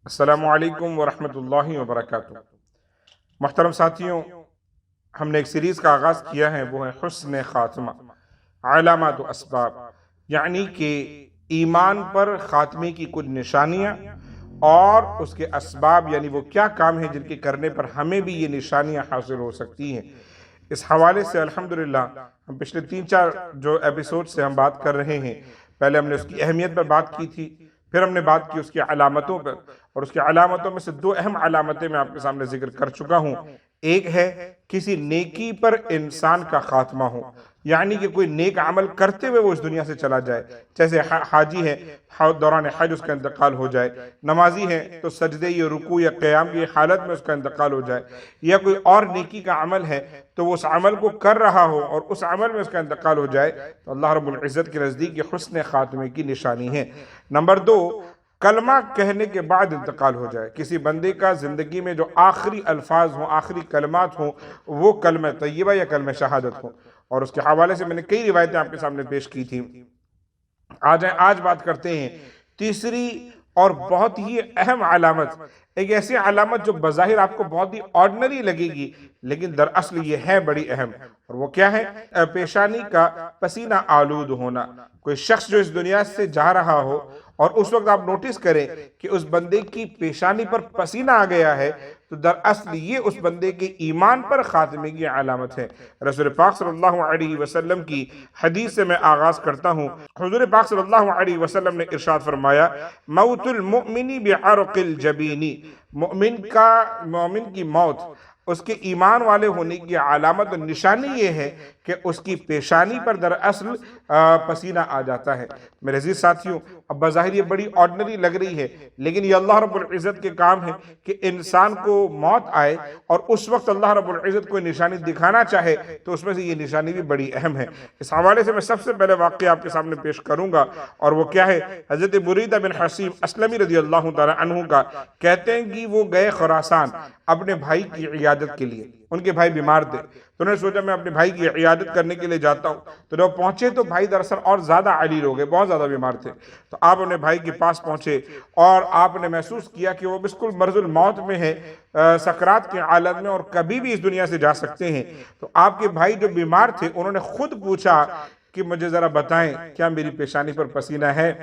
السلام علیکم ورحمۃ اللہ وبرکاتہ۔ محترم ساتھیوں، ہم نے ایک سیریز کا آغاز کیا ہے، وہ ہے حسن خاتمہ، علامات و اسباب، یعنی کہ ایمان پر خاتمے کی کچھ نشانیاں اور اس کے اسباب، یعنی وہ کیا کام ہیں جن کے کرنے پر ہمیں بھی یہ نشانیاں حاصل ہو سکتی ہیں۔ اس حوالے سے الحمدللہ ہم پچھلے 3-4 جو ایپیسوڈ سے ہم بات کر رہے ہیں، پہلے ہم نے اس کی اہمیت پر بات کی تھی، پھر ہم نے بات کی اس کی علامتوں پر، اور اس کی علامتوں میں سے 2 اہم علامتیں میں آپ کے سامنے ذکر کر چکا ہوں۔ ایک ہے کسی نیکی پر انسان کا خاتمہ ہو، یعنی کہ کوئی نیک عمل کرتے ہوئے وہ اس دنیا سے چلا جائے، جیسے حاجی ہے دوران حج اس کا انتقال ہو جائے، نمازی ہے تو سجدے یا رکوع یا قیام کی حالت میں اس کا انتقال ہو جائے، یا کوئی اور نیکی کا عمل ہے تو وہ اس عمل کو کر رہا ہو اور اس عمل میں اس کا انتقال ہو جائے، تو اللہ رب العزت کے نزدیک یہ حسن خاتمے کی نشانی ہے۔ نمبر 2، کلمہ کہنے کے بعد انتقال ہو جائے۔ کسی بندے کا زندگی میں جو آخری الفاظ ہوں، آخری کلمات ہوں، وہ کلمہ طیبہ یا کلمہ شہادت ہوں، اور اس کے حوالے سے میں نے کئی روایتیں آپ کے سامنے پیش کی تھیں۔ آج بات کرتے ہیں تیسری اور بہت ہی اہم علامت، ایک ایسی علامت جو بظاہر آپ کو بہت ہی آرڈنری لگے گی، لیکن دراصل یہ ہے بڑی اہم، اور وہ کیا ہے؟ پیشانی کا پسینہ آلود ہونا۔ کوئی شخص جو اس دنیا سے جا رہا ہو اور اس وقت آپ نوٹس کریں کہ اس بندے کی پیشانی پر پسینہ آ گیا ہے، تو دراصل یہ اس بندے کے ایمان پر خاتمے کی علامت ہے۔ رسول پاک صلی اللہ علیہ وسلم کی حدیث سے میں آغاز کرتا ہوں۔ حضور پاک صلی اللہ علیہ وسلم نے ارشاد فرمایا، موت المؤمن بعرق الجبین، مومن کی موت اس کے ایمان والے ہونے کی علامت و نشانی یہ ہے کہ اس کی پیشانی پر دراصل پسینہ آ جاتا ہے۔ میرے عزیز ساتھیوں، اب بظاہر یہ بڑی آرڈنری لگ رہی ہے، لیکن یہ اللہ رب العزت کے کام ہے کہ انسان کو موت آئے اور اس وقت اللہ رب العزت کوئی نشانی دکھانا چاہے تو اس میں سے یہ نشانی بھی بڑی اہم ہے۔ اس حوالے سے میں سب سے پہلے واقعہ آپ کے سامنے پیش کروں گا، اور وہ کیا ہے؟ حضرت بریدہ بن حصیب اسلمی رضی اللہ تعالی عنہ کا، کہتے ہیں کہ وہ گئے خراسان اپنے بھائی کی عیادت کے لیے۔ ان کے بھائی بیمار تھے تو انہوں نے سوچا میں اپنے بھائی کی عیادت کرنے کے لیے جاتا ہوں۔ تو جب پہنچے تو بھائی دراصل اور زیادہ علیل ہو گئے، بہت زیادہ بیمار تھے۔ تو آپ اپنے بھائی کے پاس پہنچے اور آپ نے محسوس کیا کہ وہ بالکل مرض الموت میں ہے، سکرات کے عالم میں، اور کبھی بھی اس دنیا سے جا سکتے ہیں۔ تو آپ کے بھائی جو بیمار تھے انہوں نے خود پوچھا کہ مجھے ذرا بتائیں کیا میری پیشانی پر پسینہ ہے؟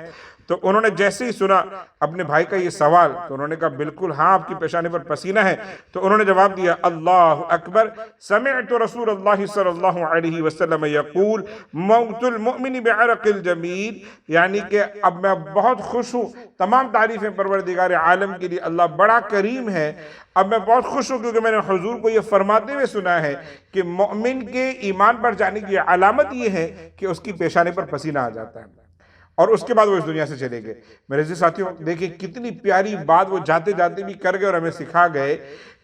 تو انہوں نے جیسے ہی سنا اپنے بھائی کا یہ سوال تو انہوں نے کہا بالکل ہاں، آپ کی پیشانی پر پسینہ ہے۔ تو انہوں نے جواب دیا، اللہ اکبر، سمعت رسول اللہ صلی اللہ علیہ وسلم یقول موت المؤمن بعرق الجبین، یعنی کہ اب میں بہت خوش ہوں، تمام تعریفیں پروردگار عالم کے لیے، اللہ بڑا کریم ہے۔ اب میں بہت خوش ہوں کیونکہ میں نے حضور کو یہ فرماتے ہوئے سنا ہے کہ مومن کے ایمان پر جانے کی علامت یہ ہے کہ اس کی پیشانی پر پسینہ آ جاتا ہے، اور اس کے بعد وہ اس دنیا سے چلے گئے۔ میرے عزیز ساتھیوں، دیکھیں کتنی پیاری بات وہ جاتے جاتے بھی کر گئے اور ہمیں سکھا گئے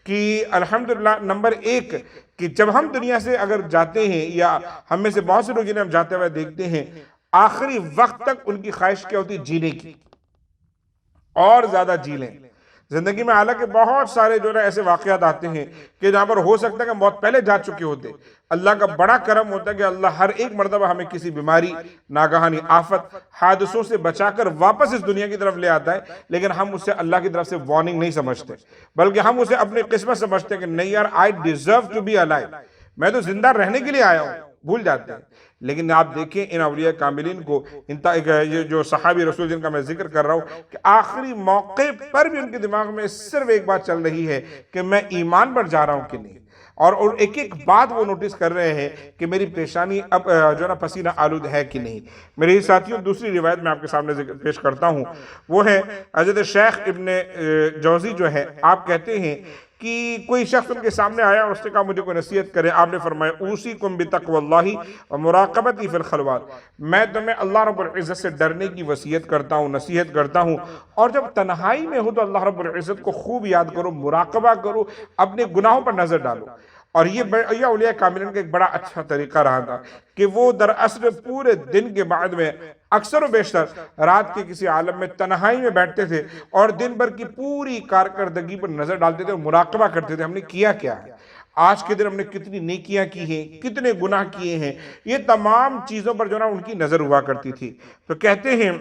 کہ الحمدللہ نمبر 1 کہ جب ہم دنیا سے اگر جاتے ہیں، یا ہم میں سے بہت سے لوگ جنہیں ہم جاتے ہوئے دیکھتے ہیں، آخری وقت تک ان کی خواہش کیا ہوتی ہے؟ جینے کی، اور زیادہ جی لیں زندگی میں۔ حالانکہ بہت سارے جو ایسے واقعات آتے ہیں کہ جہاں پر ہو سکتا ہے کہ موت پہلے جا چکے ہوتے، اللہ کا بڑا کرم ہوتا ہے کہ اللہ ہر ایک مرتبہ ہمیں کسی بیماری، ناگہانی آفت، حادثوں سے بچا کر واپس اس دنیا کی طرف لے آتا ہے، لیکن ہم اسے اللہ کی طرف سے وارننگ نہیں سمجھتے، بلکہ ہم اسے اپنی قسمت سمجھتے ہیں کہ نہیں یار، I deserve to be alive، میں تو زندہ رہنے کے لیے آیا ہوں، بھول جاتے ہیں۔ لیکن آپ دیکھیں ان اولیاء کاملین کو، یہ جو صحابی رسول جن کا میں ذکر کر رہا ہوں، کہ آخری موقع پر بھی ان کے دماغ میں صرف ایک بات چل رہی ہے کہ میں ایمان پر جا رہا ہوں کہ نہیں، اور ایک ایک بات وہ نوٹس کر رہے ہیں کہ میری پیشانی اب جو نا پسینہ آلود ہے کہ نہیں۔ میرے ساتھیوں، دوسری روایت میں آپ کے سامنے پیش کرتا ہوں، وہ ہے حضرت شیخ ابن جوزی جو ہے، آپ کہتے ہیں کہ کوئی شخص ان کے سامنے آیا اور اس نے کہا مجھے کوئی نصیحت کرے۔ آپ نے فرمایا، اوصیکم بتقوی اللہ و مراقبتی فی الخلوات، میں تمہیں اللہ رب العزت سے ڈرنے کی وصیت کرتا ہوں، نصیحت کرتا ہوں، اور جب تنہائی میں ہو تو اللہ رب العزت کو خوب یاد کرو، مراقبہ کرو، اپنے گناہوں پر نظر ڈالو۔ اور یہ اولیاء کاملین کا ایک بڑا اچھا طریقہ رہا تھا کہ وہ دراصل پورے دن کے بعد میں اکثر و بیشتر رات کے کسی عالم میں تنہائی میں بیٹھتے تھے اور دن بھر کی پوری کارکردگی پر نظر ڈالتے تھے اور مراقبہ کرتے تھے، ہم نے کیا کیا ہے، آج کے دن ہم نے کتنی نیکیاں کی ہیں، کتنے گناہ کیے ہیں، یہ تمام چیزوں پر جو نا ان کی نظر ہوا کرتی تھی۔ تو کہتے ہیں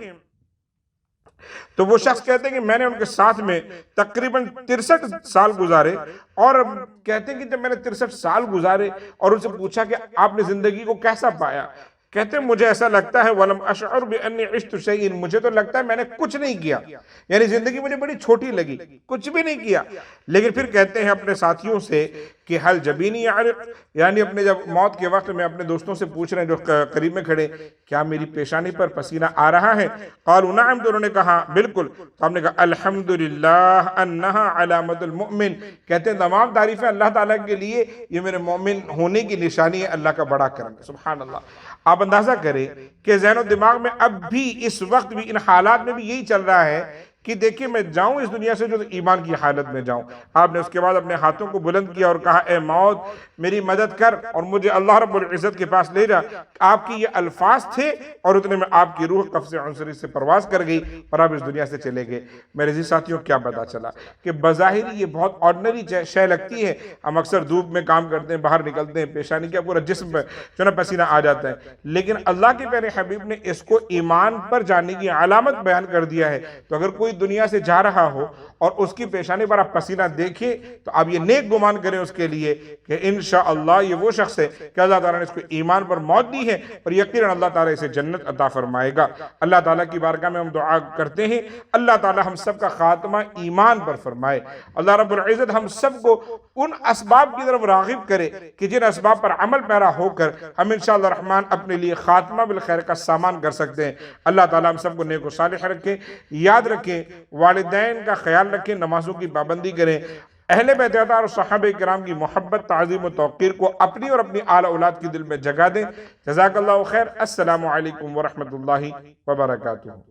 تو وہ شخص کہتے ہیں کہ میں نے ان کے ساتھ میں تقریباً 63 سال گزارے، اور کہتے ہیں کہ جب میں نے 63 سال گزارے اور ان سے پوچھا کہ آپ نے زندگی کو کیسا پایا، کہتے ہیں مجھے ایسا لگتا ہے وَلَمْ أَشْعُرْ بِأَنِّي عِشْتُ شَيْءٍ، مجھے تو لگتا ہے میں نے کچھ نہیں کیا، یعنی زندگی مجھے بڑی چھوٹی لگی، کچھ بھی نہیں کیا۔ لیکن پھر کہتے ہیں اپنے ساتھیوں سے کہ حل جبینی یعرق، یعنی اپنے جب موت کے وقت میں اپنے دوستوں سے پوچھ رہے ہیں جو قریب میں کھڑے، کیا میری پیشانی پر پسینہ آ رہا ہے؟ قالوا نعم، تو انہوں نے کہا بالکل۔ تو ہم نے کہا الحمدللہ انہا علامت المؤمن، کہتے ہیں تمام تعریفیں اللہ تعالیٰ کے لیے، یہ میرے مومن ہونے کی نشانی ہے، اللہ کا بڑا کرم ہے۔ سبحان اللہ۔ آپ اندازہ کریں کہ ذہن و دماغ میں اب بھی اس وقت بھی ان حالات میں بھی یہی چل رہا ہے کہ دیکھیں میں جاؤں اس دنیا سے جو ایمان کی حالت میں جاؤں۔ آپ نے اس کے بعد اپنے ہاتھوں کو بلند کیا اور کہا اے موت میری مدد کر، اور مجھے اللہ رب العزت کے پاس لے جا۔ آپ کی یہ الفاظ تھے اور اتنے میں آپ کی روح قفس عنصری سے پرواز کر گئی اور آپ اس دنیا سے چلے گئے۔ میرے عزیز ساتھیوں، کیا پتا چلا کہ بظاہر یہ بہت آرڈنری شے لگتی ہے، ہم اکثر دھوپ میں کام کرتے ہیں، باہر نکلتے ہیں، پیشانی کیا پورا جسم پہ جو نا پسینہ آ جاتا ہے، لیکن اللہ کے پیارے حبیب نے اس کو ایمان پر جانے کی علامت بیان کر دیا ہے۔ تو اگر کوئی دنیا سے جا رہا ہو اور اس کی پیشانی پر آپ پسینہ دیکھیں تو آپ یہ نیک گمان کریں اس کے لیے کہ انشاءاللہ یہ وہ شخص ہے کہ اللہ تعالیٰ نے اس کو ایمان پر موت دی ہے، اور یقیناً اللہ تعالیٰ اسے جنت عطا فرمائے گا۔ اللہ تعالیٰ کی بارگاہ میں ہم دعا کرتے ہیں اللہ تعالیٰ ہم سب کا خاتمہ ایمان پر فرمائے۔ اللہ رب العزت ہم سب کو ان اسباب کی طرف راغب کرے کہ جن اسباب پر عمل پیرا ہو کر ہم انشاءاللہ الرحمن اپنے لیے خاتمہ بالخیر کا سامان کر سکتے ہیں۔ اللہ تعالیٰ ہم سب کو نیک و صالح رکھیں، یاد رکھیں، والدین کا خیال رکھیں، نمازوں کی پابندی کریں، اہل بیت اطہار اور صحابہ کرام کی محبت، تعظیم و توقیر کو اپنی اور اپنی آل اولاد کی دل میں جگہ دیں۔ جزاک اللہ خیر۔ السلام علیکم ورحمۃ اللہ وبرکاتہ۔